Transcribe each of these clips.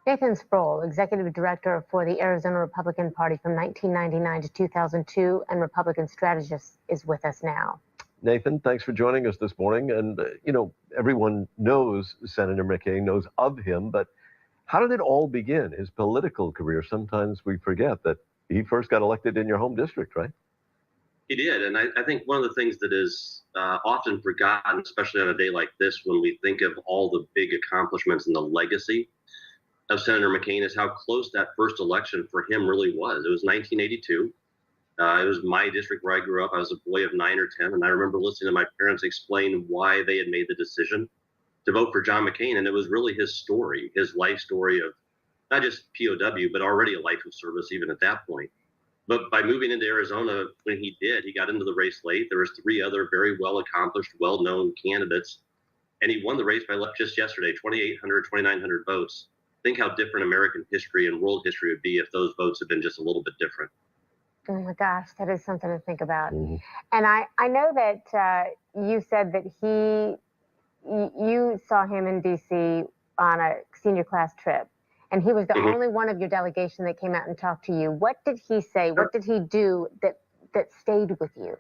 Nathan Sproul, executive director for the Arizona Republican Party from 1999 to 2002 and Republican strategist, is with us now. Nathan, thanks for joining us this morning. And, everyone knows Senator McCain, knows of him, but how did it all begin, his political career? Sometimes we forget that he first got elected in your home district, right? He did, and I think one of the things that is often forgotten, especially on a day like this when we think of all the big accomplishments and the legacy of Senator McCain, is how close that first election for him really was. It was 1982. It was my district where I grew up. I was a boy of 9 or 10, and I remember listening to my parents explain why they had made the decision to vote for John McCain, and it was really his story, his life story of not just POW, but already a life of service even at that point. But by moving into Arizona, when he did, he got into the race late. There was 3 other very well-accomplished, well-known candidates, and he won the race by just yesterday, 2,800, 2,900 votes. Think how different American history and world history would be if those votes had been just a little bit different. Oh my gosh, that is something to think about. Mm-hmm. And I know that you said that you saw him in D.C. on a senior class trip, and he was the only one of your delegation that came out and talked to you. What did he say? What did he do that stayed with you?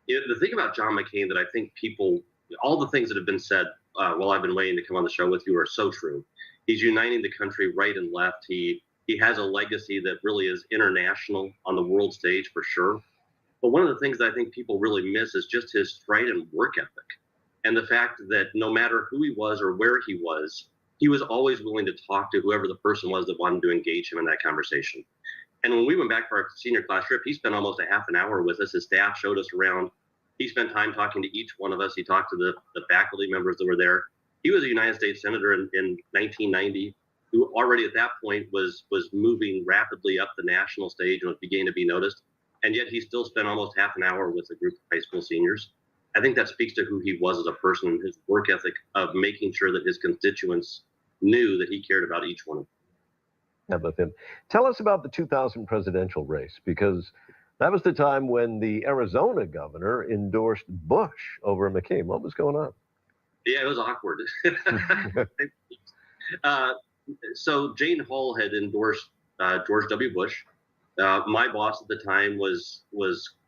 The thing about John McCain that I think people, all the things that have been said while I've been waiting to come on the show with you are so true. He's uniting the country right and left. He has a legacy that really is international on the world stage for sure. But one of the things that I think people really miss is just his strident work ethic. And the fact that no matter who he was or where he was always willing to talk to whoever the person was that wanted to engage him in that conversation. And when we went back for our senior class trip, he spent almost a half an hour with us. His staff showed us around. He spent time talking to each one of us. He talked to the faculty members that were there. He was a United States Senator in 1990, who already at that point was moving rapidly up the national stage and was beginning to be noticed. And yet he still spent almost half an hour with a group of high school seniors. I think that speaks to who he was as a person and his work ethic of making sure that his constituents knew that he cared about each one of them. With him. Tell us about the 2000 presidential race, because that was the time when the Arizona governor endorsed Bush over McCain. What was going on? Yeah, it was awkward. So Jane Hall had endorsed George W. Bush. My boss at the time was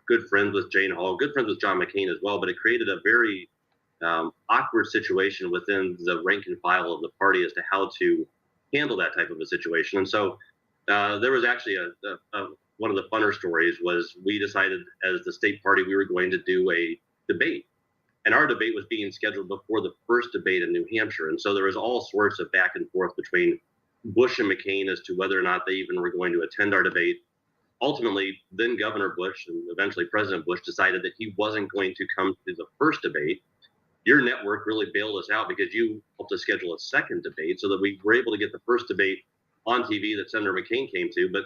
good friends with Jane Hall, good friends with John McCain as well, but it created a very awkward situation within the rank and file of the party as to how to handle that type of a situation. And so there was actually one of the funner stories was we decided as the state party we were going to do a debate. And our debate was being scheduled before the first debate in New Hampshire. And so there was all sorts of back and forth between Bush and McCain as to whether or not they even were going to attend our debate. Ultimately, then Governor Bush and eventually President Bush decided that he wasn't going to come to the first debate. Your network really bailed us out because you helped us schedule a second debate so that we were able to get the first debate on TV that Senator McCain came to. But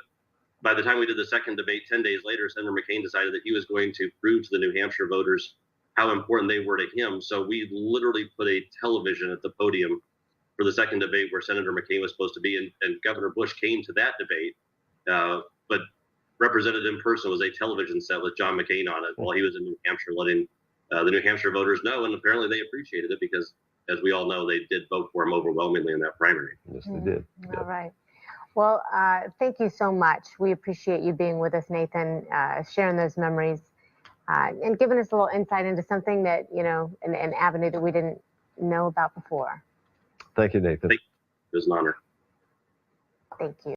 by the time we did the second debate, 10 days later, Senator McCain decided that he was going to prove to the New Hampshire voters how important they were to him. So we literally put a television at the podium for the second debate where Senator McCain was supposed to be, and Governor Bush came to that debate, but represented in person was a television set with John McCain on it while he was in New Hampshire, letting the New Hampshire voters know, and apparently they appreciated it because, as we all know, they did vote for him overwhelmingly in that primary. Yes, they did. All right. Well, thank you so much. We appreciate you being with us, Nathan, sharing those memories. And giving us a little insight into something that, an avenue that we didn't know about before. Thank you, Nathan. It was an honor. Thank you.